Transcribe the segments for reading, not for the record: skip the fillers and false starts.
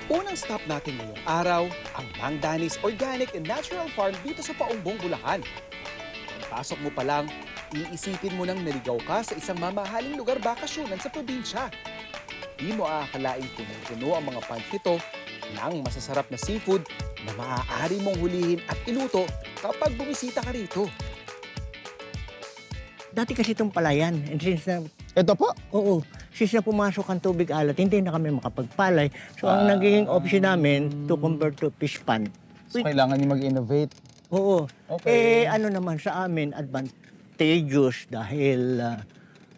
Unang stop natin ngayong araw, ang Mang Dani's Organic and Natural Farm dito sa Paumbong, Bulacan. Pagpasok mo pa lang, iisipin mo nang naligaw ka sa isang mamahaling lugar bakasyonan sa probinsya. Di mo aakalaing punong-puno ang mga pant nito ng masasarap na seafood na maaari mong hulihin at iluto kapag bumisita ka rito. Dati kasi itong palayan. And since na, Ito po? oo, since na pumasok ang tubig alat, hindi na kami makapagpalay. So ang naging option namin to convert to fish pond. So, kailangan niyo mag-innovate. Oo. Okay. Ano naman sa amin, advantageous dahil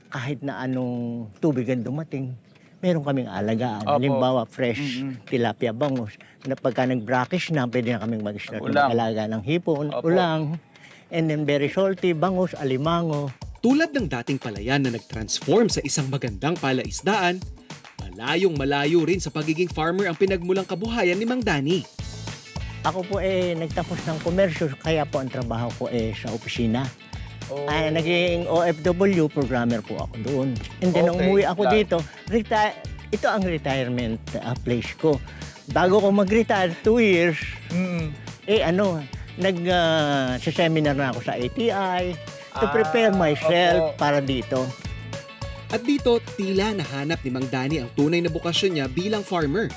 kahit na anong tubig ang dumating, meron kaming alagaan. Opo. Halimbawa, fresh tilapia bangus. Na pagka nag-brackish na, pwede na kaming mag-start Ulang. mag-alaga ng hipon, Opo. ulang. And then very salty, bangus, alimango. Tulad ng dating palayan na nag-transform sa isang magandang palaisdaan, malayong malayo rin sa pagiging farmer ang pinagmulang kabuhayan ni Mang Dani. Ako po nagtapos ng komersyo, kaya po ang trabaho ko sa opisina. Oh. Naging OFW, programmer po ako doon. And then nung Okay. umuwi ako dito, ito ang retirement place ko. Bago ko mag-retire, 2 years, nag-seminar na ako sa ATI to prepare myself opo. para dito. At dito, tila nahanap ni Mang Dani ang tunay na bukasyon niya bilang farmer.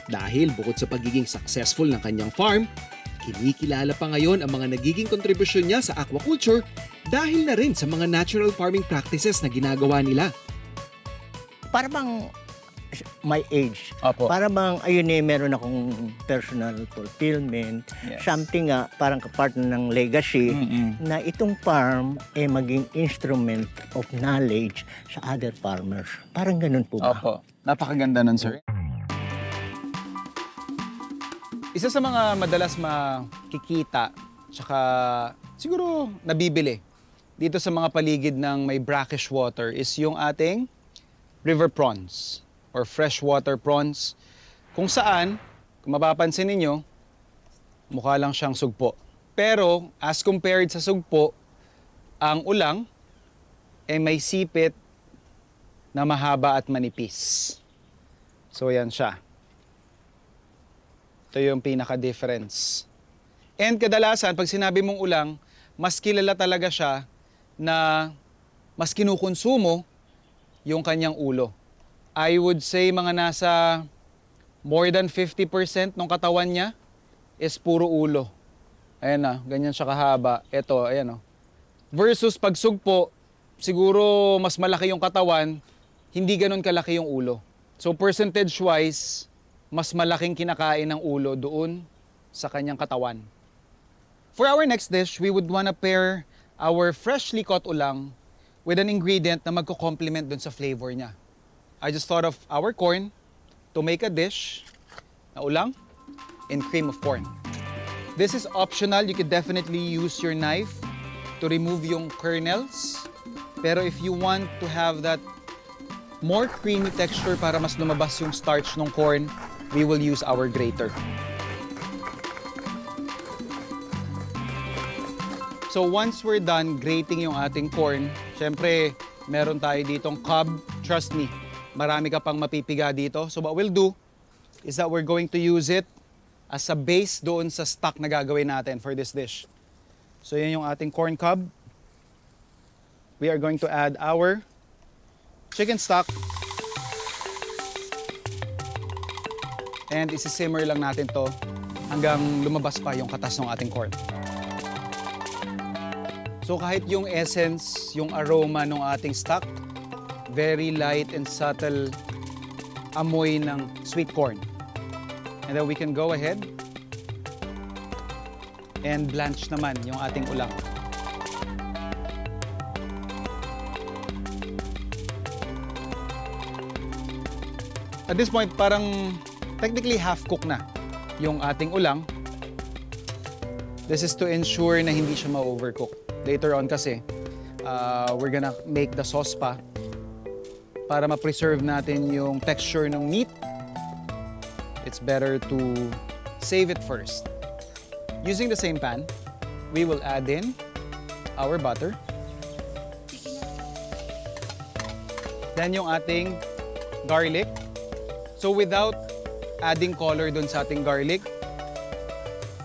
Dahil bukod sa pagiging successful ng kanyang farm, kinikilala pa ngayon ang mga nagiging kontribusyon niya sa aquaculture dahil na rin sa mga natural farming practices na ginagawa nila. Para bang my age, Opo. para bang meron akong personal fulfillment, Yes. something parang part ng legacy Mm-mm. na itong farm maging instrument of knowledge sa other farmers. Parang ganun po ba? Opo. Napakaganda nun, sir. Isa sa mga madalas makikita, tsaka siguro nabibili dito sa mga paligid ng may brackish water is yung ating river prawns or freshwater prawns. Kung saan, kung mapapansin ninyo, mukha lang siyang sugpo. Pero as compared sa sugpo, ang ulang ay may sipit na mahaba at manipis. So yan siya. Ito yung pinaka-difference. And kadalasan, pag sinabi mong ulang, mas kilala talaga siya na mas kinukonsumo yung kanyang ulo. I would say mga nasa more than 50% ng katawan niya is puro ulo. Ayan na, ganyan siya kahaba. Ito, ayan o. Versus pag sugpo, siguro mas malaki yung katawan, hindi ganun kalaki yung ulo. So percentage-wise, mas malaking kinakain ng ulo doon sa kanyang katawan. For our next dish, we would wanna pair our freshly caught ulang with an ingredient na magko-complement doon sa flavor niya. I just thought of our corn to make a dish na ulang and cream of corn. This is optional. You could definitely use your knife to remove yung kernels. Pero if you want to have that more creamy texture para mas lumabas yung starch ng corn, we will use our grater. So once we're done grating yung ating corn, syempre meron tayo ditong cob. Trust me, marami ka pang mapipiga dito. So what we'll do is that we're going to use it as a base doon sa stock na gagawin natin for this dish. So yan yung ating corn cob. We are going to add our chicken stock. And isi-simmer lang natin to hanggang lumabas pa yung katas ng ating corn. So kahit yung essence, yung aroma ng ating stock, very light and subtle amoy ng sweet corn. And then we can go ahead and blanch naman yung ating ulang. At this point, parang technically half-cook na yung ating ulang. This is to ensure na hindi siya ma-overcook. Later on kasi, we're gonna make the sauce pa para ma-preserve natin yung texture ng meat. It's better to save it first. Using the same pan, we will add in our butter. Then yung ating garlic. So without adding color dun sa ating garlic.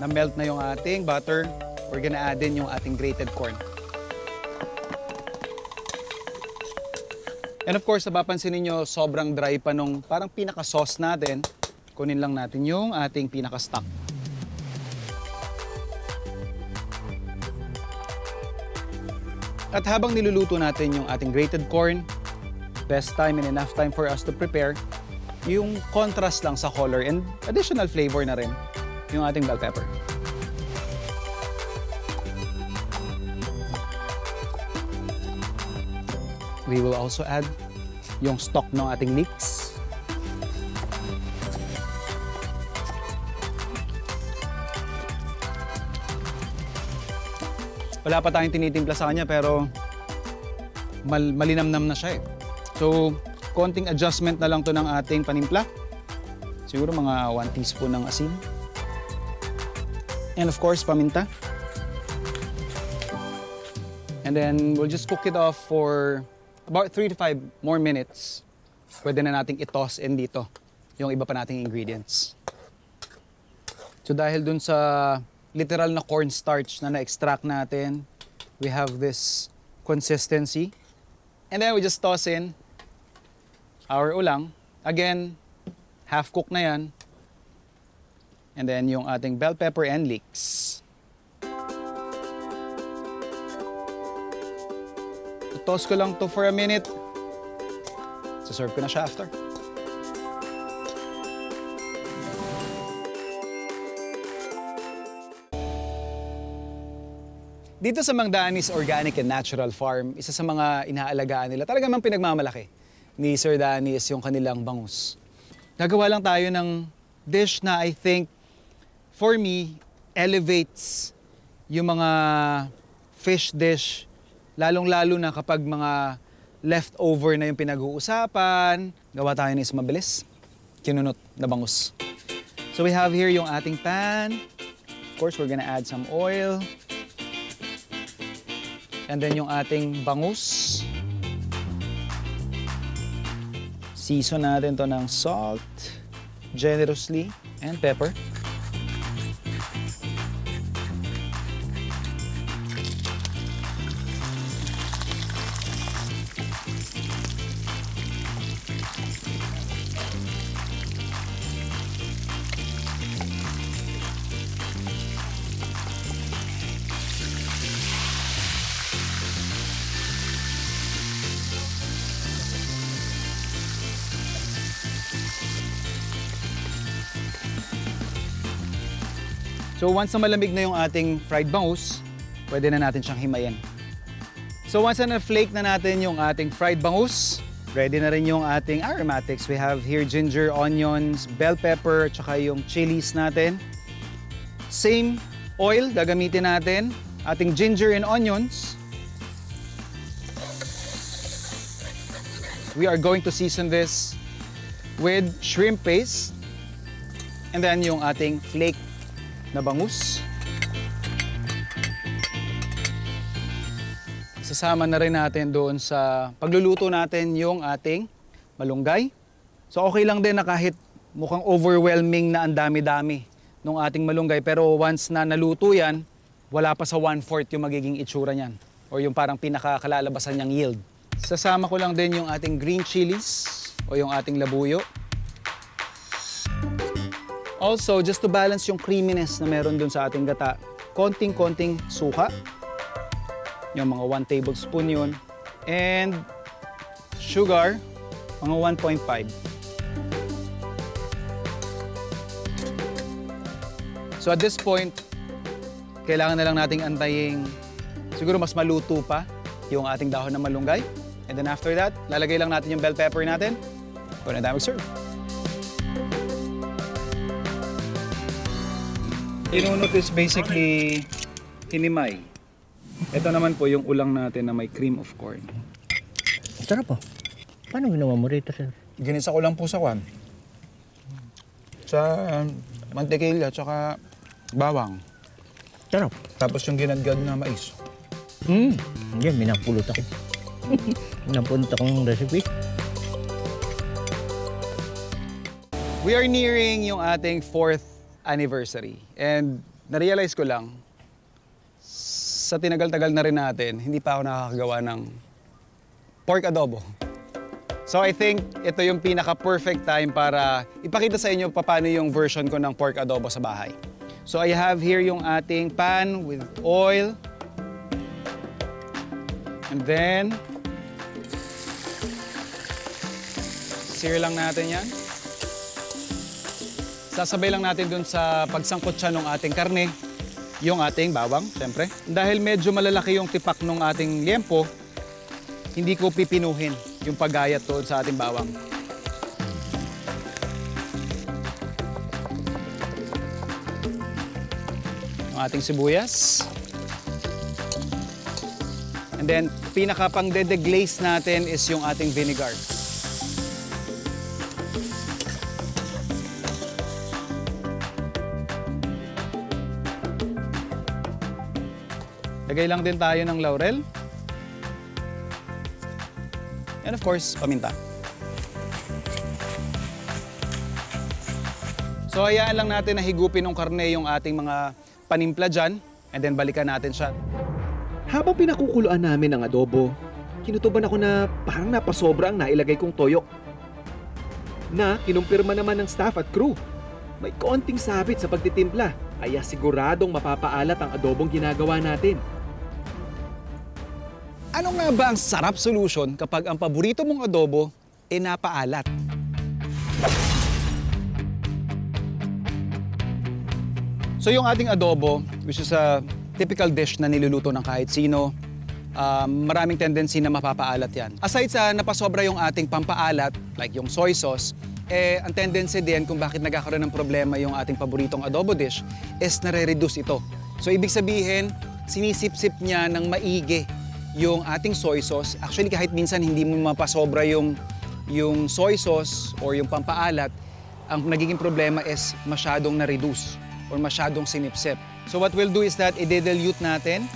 Na-melt na yung ating butter. We're gonna add in yung ating grated corn. And of course, napapansin ninyo, sobrang dry pa nung parang pinaka-sauce natin. Kunin lang natin yung ating pinaka-stock. At habang niluluto natin yung ating grated corn, best time and enough time for us to prepare yung contrast lang sa color and additional flavor na rin yung ating bell pepper. We will also add yung stock ng ating leeks. Wala pa tayong tinitimpla sa kanya pero malinamnam na siya eh. So, konting adjustment na lang to ng ating panimpla. Siguro mga 1 teaspoon ng asin. And of course, paminta. And then we'll just cook it off for about 3 to 5 more minutes. Pwede na nating i-toss in dito yung iba pa nating ingredients. So dahil dun sa literal na cornstarch na na-extract natin, we have this consistency. And then we just toss in our ulang. Again, half cooked na yan. And then yung ating bell pepper and leeks. Toss ko lang to for a minute. Serve ko na siya after. Dito sa Mang Danis Organic and Natural Farm, isa sa mga inaalagaan nila, talaga mang pinagmamalaki ni Sir Danis yung kanilang bangus. Gagawa lang tayo ng dish na I think, for me, elevates yung mga fish dish, lalong-lalo na kapag mga leftover na yung pinag-uusapan. Gawa tayo ng isang mabilis, kinunot na bangus. So we have here yung ating pan. Of course, we're gonna add some oil. And then yung ating bangus. Season natin to ng salt, generously, and pepper. So once na malamig na yung ating fried bangus, pwede na natin siyang himayin. So once na na-flake na natin yung ating fried bangus, ready na rin yung ating aromatics. We have here ginger, onions, bell pepper, tsaka yung chilies natin. Same oil gagamitin natin, ating ginger and onions. We are going to season this with shrimp paste and then yung ating flake na bangus. Sasama na rin natin doon sa pagluluto natin yung ating malunggay. So okay lang din na kahit mukhang overwhelming na ang dami-dami ng ating malunggay, pero once na naluto yan, wala pa sa 1/4 yung magiging itsura niyan or yung parang pinakakalalabasan niyang yield. Sasama ko lang din yung ating green chilies o yung ating labuyo. Also, just to balance yung creaminess na meron dun sa ating gata, konting-konting suka. Yung mga 1 tablespoon yun. And sugar, mga 1.5. So at this point, kailangan na lang nating antayin siguro mas maluto pa yung ating dahon ng malunggay. And then after that, lalagay lang natin yung bell pepper natin. Pwede na tayo mag-serve. Inunot is basically hinimay. Ito naman po yung ulang natin na may cream of corn. Sarap po. Paano ginawa mo rito, sir? Ginisa ko lang po sa kwan. Sa mantikilya tsaka bawang. Sarap. Tapos yung ginadgad na mais. Yan, minapulot ako. Napunta kong recipe. We are nearing yung ating 4th anniversary. And na-realize ko lang, sa tinagal-tagal na rin natin, hindi pa ako nakakagawa ng pork adobo. So I think ito yung pinaka-perfect time para ipakita sa inyo paano yung version ko ng pork adobo sa bahay. So I have here yung ating pan with oil. And then, sear lang natin yan. Sasabay lang natin dun sa pagsangkot siya ng ating karne, yung ating bawang, syempre. Dahil medyo malalaki yung tipak ng ating liempo, hindi ko pipinuhin yung paggayat doon sa ating bawang. Yung ating sibuyas. And then, pinaka pang de-deglaze natin is yung ating vinegar. Lagay lang din tayo ng laurel. And of course, paminta. So hayaan lang natin na higupin ng karne yung ating mga panimpla dyan. And then balikan natin siya. Habang pinakukuluan namin ang adobo, kinutuban ako na parang napasobra ang nailagay kong toyo. Na kinumpirma naman ng staff at crew. May konting sabit sa pagtitimpla, kaya siguradong mapapaalat ang adobong ginagawa natin. Ano nga ba ang sarap solution kapag ang paborito mong adobo ay napaalat? So yung ating adobo, which is a typical dish na niluluto ng kahit sino, maraming tendency na mapapaalat yan. Aside sa napasobra yung ating pampaalat, like yung soy sauce, ang tendency din kung bakit nagkakaroon ng problema yung ating paboritong adobo dish is nare-reduce ito. So ibig sabihin, sinisip-sip niya ng maigi yung ating soy sauce. Actually, kahit minsan hindi mo mapasobra yung soy sauce or yung pampaalat, ang nagiging problema is masyadong na-reduce or masyadong sinipsip. So what we'll do is that i-dilute natin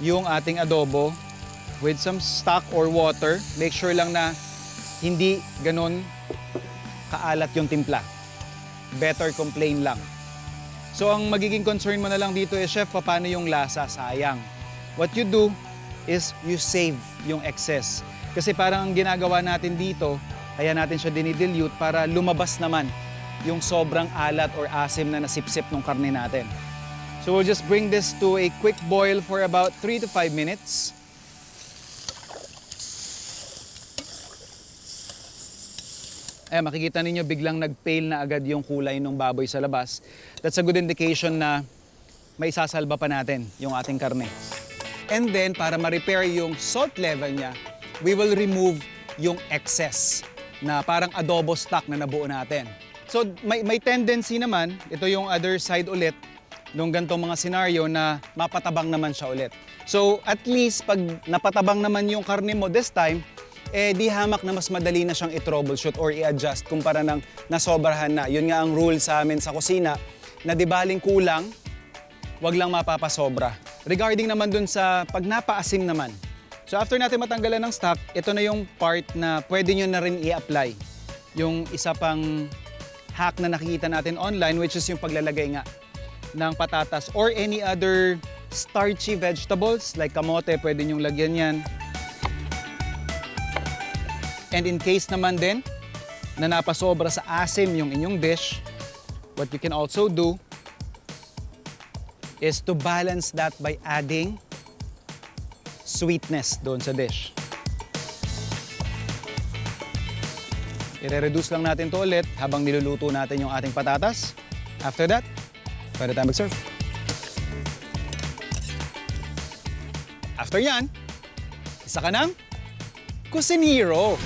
yung ating adobo with some stock or water. Make sure lang na hindi ganon kaalat yung timpla. Better kung plain lang. So ang magiging concern mo na lang dito is, chef, paano yung lasa? Sayang. What you do is you save yung excess. Kasi parang ang ginagawa natin dito, kaya natin siya dinidilute para lumabas naman yung sobrang alat or asim na nasipsip ng karne natin. So we'll just bring this to a quick boil for about 3 to 5 minutes. Makikita ninyo biglang nag-pale na agad yung kulay ng baboy sa labas. That's a good indication na may sasalba pa natin yung ating karne. And then, para ma-repair yung salt level niya, we will remove yung excess na parang adobo stock na nabuo natin. So, may tendency naman, ito yung other side ulit, nung gantong mga scenario na mapatabang naman siya ulit. So, at least, pag napatabang naman yung karne mo this time, di hamak na mas madali na siyang i-troubleshoot or i-adjust kumpara ng nasobrahan na. Yun nga ang rule sa amin sa kusina, na di baling kulang, wag lang mapapasobra. Regarding naman dun sa pag napaasim naman. So after natin matanggalan ng stock, ito na yung part na pwede nyo na rin i-apply. Yung isa pang hack na nakikita natin online, which is yung paglalagay nga ng patatas or any other starchy vegetables like kamote, pwede nyong lagyan yan. And in case naman din na napasobra sa asim yung inyong dish, what you can also do is to balance that by adding sweetness doon sa dish. I-reduce lang natin to ulit habang niluluto natin yung ating patatas. After that, pwede tayo mag-serve. After yan, isa ka ng kusinero.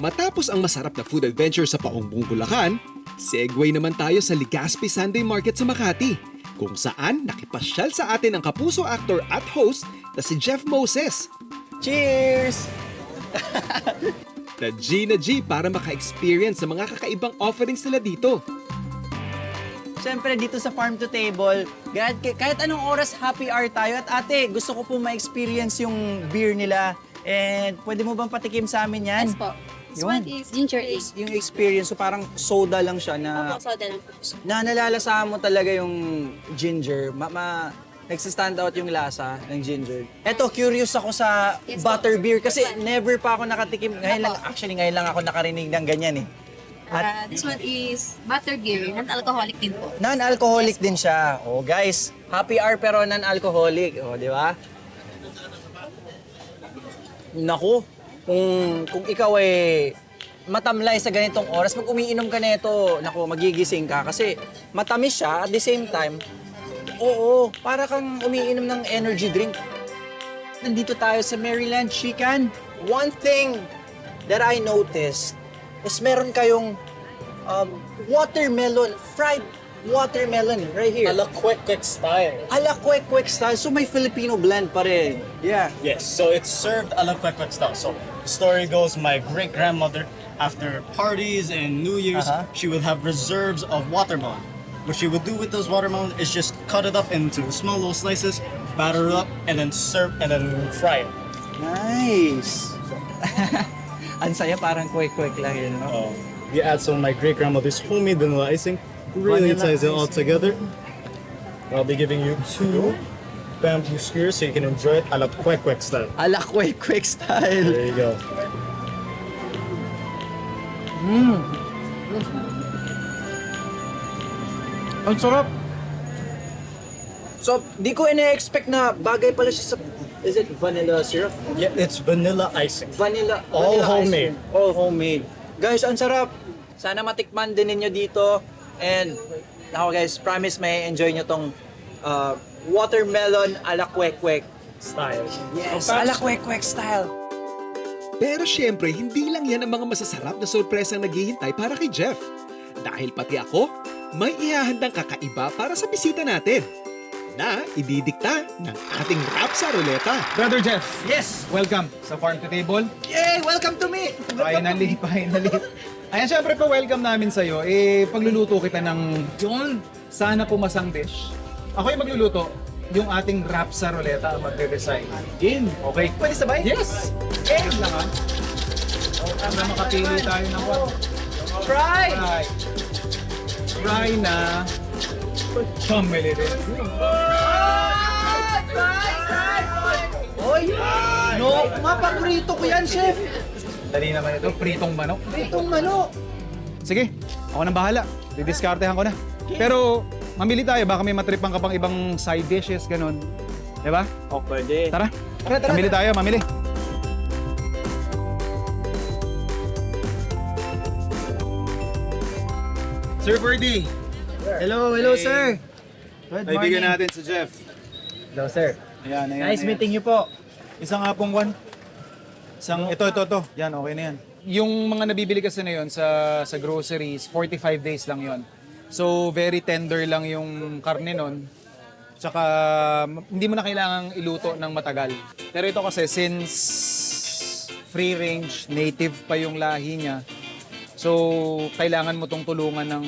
Matapos ang masarap na food adventure sa Paongbong, Bulacan, segue naman tayo sa Legazpi Sunday Market sa Makati, kung saan nakipasyal sa atin ang kapuso actor at host na si Jeff Moses. Cheers! Na G para maka-experience sa mga kakaibang offerings nila dito. Siyempre, dito sa Farm to Table, kahit anong oras happy hour tayo. At ate, gusto ko po ma-experience yung beer nila. And pwede mo bang patikim sa amin yan? Yes po. This Yun. one is ginger ale. Yung experience, so parang soda lang siya na Opo, soda lang po. nalalasahan mo talaga yung ginger. Nagsistand out yung lasa ng ginger. Eto, curious ako sa Yes, po. butterbeer kasi never pa ako nakatikim. Ngayon lang ako nakarinig ng ganyan eh. This one is butter beer, non-alcoholic din po. Non-alcoholic din siya. Oh, guys, happy hour pero non-alcoholic. Oh, di ba? Naku, kung ikaw ay matamlay sa ganitong oras, pag umiinom ka nito, naku, magigising ka kasi matamis siya at the same time. Oo, para kang umiinom ng energy drink. Nandito tayo sa Maryland Chicken. One thing that I noticed is meron kayong watermelon, fried watermelon right here. Ala quick style. Ala kwek style. So may Filipino blend pa rin. Yeah. Yes, so it's served ala quick style. So the story goes, my great grandmother, after parties and New Year's, she would have reserves of watermelon. What she would do with those watermelon is just cut it up into small little slices, batter it up, and then serve and then fry it. Nice. Ang saya, parang kwek lang yun, no? You add some of my great grandmother's homemade vanilla icing, really Vanilla ties it all icing. together. I'll be giving you 2 bamboo skewers so you can enjoy it ala quick style. Ala kwek style. There you go. Ang sarap. So, di ko ina-expect na bagay pala siya sa... Is it vanilla syrup? Yeah, it's vanilla icing. Vanilla All vanilla homemade. icing. All homemade. Guys, ang sarap. Sana matikman din ninyo dito. And, ako guys, promise may enjoy nyo tong watermelon ala kwek-kwek. Style. Yes, ala kwek-kwek style. Pero syempre, hindi lang yan ang mga masasarap na sorpresang naghihintay para kay Jeff. Dahil pati ako, may ihahandang kakaiba para sa bisita natin na ididikta ng ating rap sa ruleta. Brother Jeff, Yes! welcome sa Farm to Table. Yay! Welcome to me! Finally. Ayan, syempre pa welcome namin sa'yo. Pagluluto kita ng yung sana pumasang dish. Ako yung magluluto. Yung ating wrap sa ruleta ang magre-resign. Game. Okay? Pwede sabay? Yes! Game lang ha. Para makapili tayo ng what? Try! Try na chameli din. Oy! No, paborito ko yan, chef! Dali naman ito. Pritong manok. Itong manok! Sige, ako nang bahala. Didiskartehan ko na. Pero mamili tayo. Baka may matripan ka pang ibang side dishes, ganun. Diba? Oh, pwede. Tara. Mamili tayo, mamili. Sir Ferdy. Hello, sir! Good Kaibigan natin si Jeff. Hello, sir. Ayan. Nice meeting you po. Isang nga pong one. Ito. Yan, okay na yan. Yung mga nabibili kasi na yun sa groceries, 45 days lang yon. So, very tender lang yung karne nun. Tsaka, hindi mo na kailangang iluto ng matagal. Pero ito kasi, since free range, native pa yung lahi niya, so, kailangan mo tong tulungan ng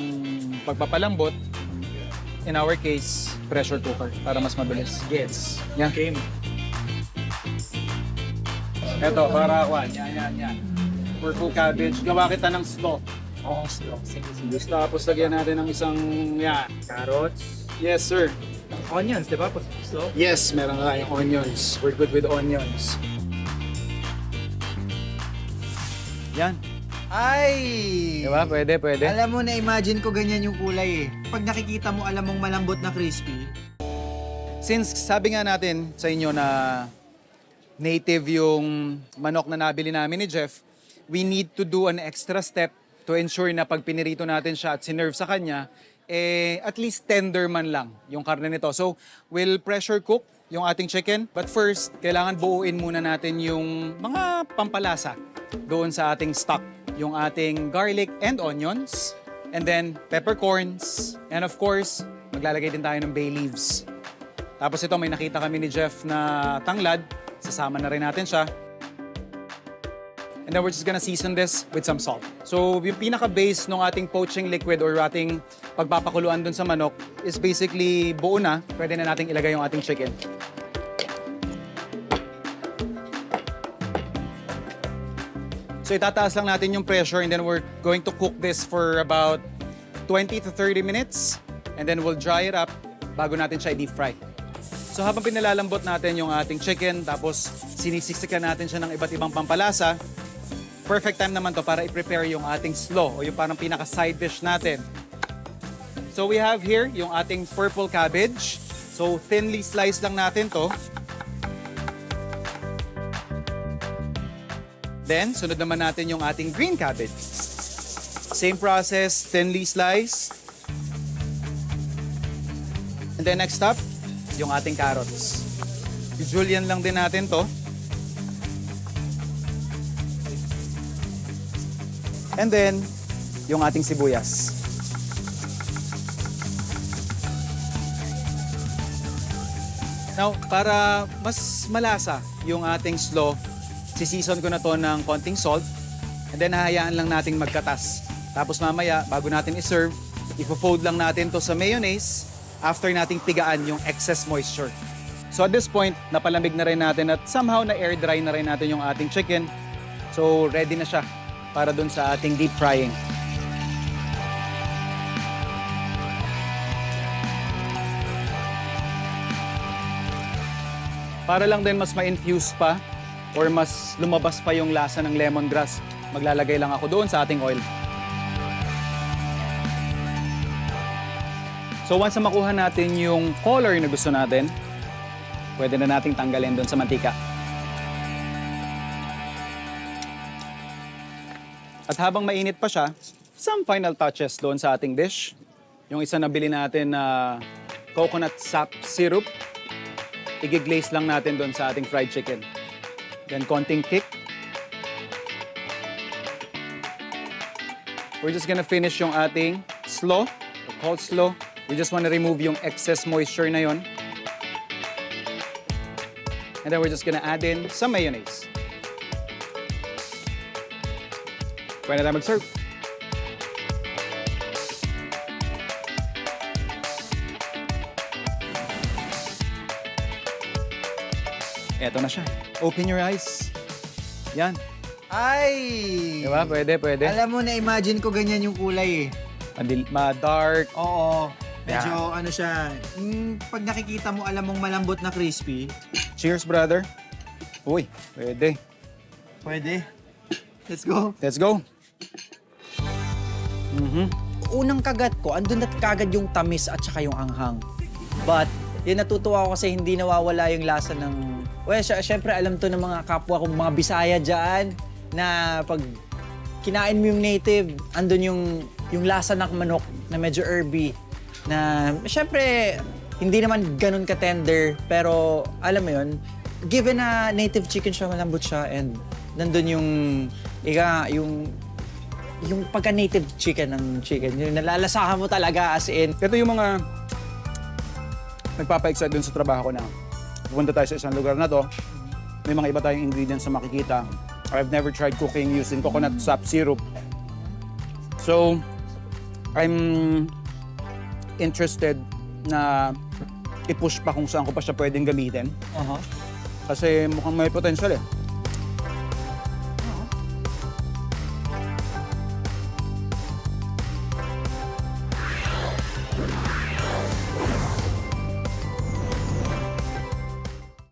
pagpapalambot. In our case, pressure cooker para mas mabilis. Yes. Yan. Game. Eto, para kwan. Yan. Purple cabbage. Gawa kita ng stock. Oh, slow. Sige. Tapos lagyan natin ng isang, yan. Carrots. Yes, sir. Onions, di ba? Slow. Yes, meron nga yung onions. We're good with onions. Yan. Ay! Diba? Pwede. Alam mo, na-imagine ko ganyan yung kulay eh. Pag nakikita mo, alam mong malambot na crispy. Since sabi nga natin sa inyo na native yung manok na nabili namin ni Jeff, we need to do an extra step to ensure na pag pinirito natin siya at sinerve sa kanya, at least tender man lang yung karne nito. So, we'll pressure cook yung ating chicken. But first, kailangan buuin muna natin yung mga pampalasa doon sa ating stock. Yung ating garlic and onions, and then peppercorns, and of course, maglalagay din tayo ng bay leaves. Tapos ito, may nakita kami ni Jeff na tanglad, sasama na rin natin siya. And then we're just gonna season this with some salt. So yung pinaka-base ng ating poaching liquid or ating pagpapakuluan dun sa manok is basically buo na. Pwede na nating ilagay yung ating chicken. So itataas lang natin yung pressure and then we're going to cook this for about 20 to 30 minutes and then we'll dry it up bago natin siya i-deep fry. So habang pinalalambot natin yung ating chicken tapos sinisiksikan natin siya ng iba't ibang pampalasa, perfect time naman to para i-prepare yung ating slaw o yung parang pinaka-side dish natin. So we have here yung ating purple cabbage. So thinly sliced lang natin to. Then, sunod naman natin yung ating green cabbage. Same process, thinly sliced. And then next up, yung ating carrots. Julian lang din natin to. And then, yung ating sibuyas. Now, para mas malasa yung ating slaw, sisizon ko na to ng konting salt and then hahayaan lang nating magkatas. Tapos mamaya, bago natin i-serve, ifo-fold lang natin to sa mayonnaise after nating pigaan yung excess moisture. So at this point, napalamig na rin natin at somehow na air dry na rin natin yung ating chicken. So ready na siya para dun sa ating deep frying. Para lang din mas ma-infuse pa or mas lumabas pa yung lasa ng lemongrass, maglalagay lang ako doon sa ating oil. So once na makuha natin yung color na gusto natin, pwede na nating tanggalin doon sa mantika. At habang mainit pa siya, some final touches doon sa ating dish. Yung isa na bili natin na coconut sap syrup, i-glaze lang natin doon sa ating fried chicken. Then konting kick. We're just gonna finish yung ating slaw, or cold slaw. We just wanna remove yung excess moisture na yon. And then we're just gonna add in some mayonnaise. Pwede na tayo mag-serve. Eto na siya. Open your eyes. Yan. Ay! Diba? Pwede, pwede. Alam mo, na-imagine ko ganyan yung kulay eh. Ma-dark. Oo. Medyo ano siya, pag nakikita mo, alam mong malambot na crispy. Cheers, brother. Uy, pwede. Pwede. Let's go. Let's go. Unang kagat ko, andun na kagad yung tamis at saka yung anghang. But, yun natutuwa ko kasi hindi nawawala yung lasa ng... Well, syempre alam to ng mga kapwa kong mga Bisaya dyan na pag kinain mo yung native, andun yung lasa ng manok na medyo herby. Na syempre, hindi naman ganun ka-tender, pero alam mo yun, given na native chicken siya, malambot siya, and nandun yung pagka-native chicken ng chicken, yung nalalasahan mo talaga as in. Ito yung mga nagpapa-excite dun sa trabaho ko na pupunta tayo sa isang lugar na to. May mga iba tayong ingredients na makikita. I've never tried cooking using coconut sap syrup. So, I'm interested na i-push pa kung saan ko pa siya pwedeng gamitin. Kasi mukhang may potential eh.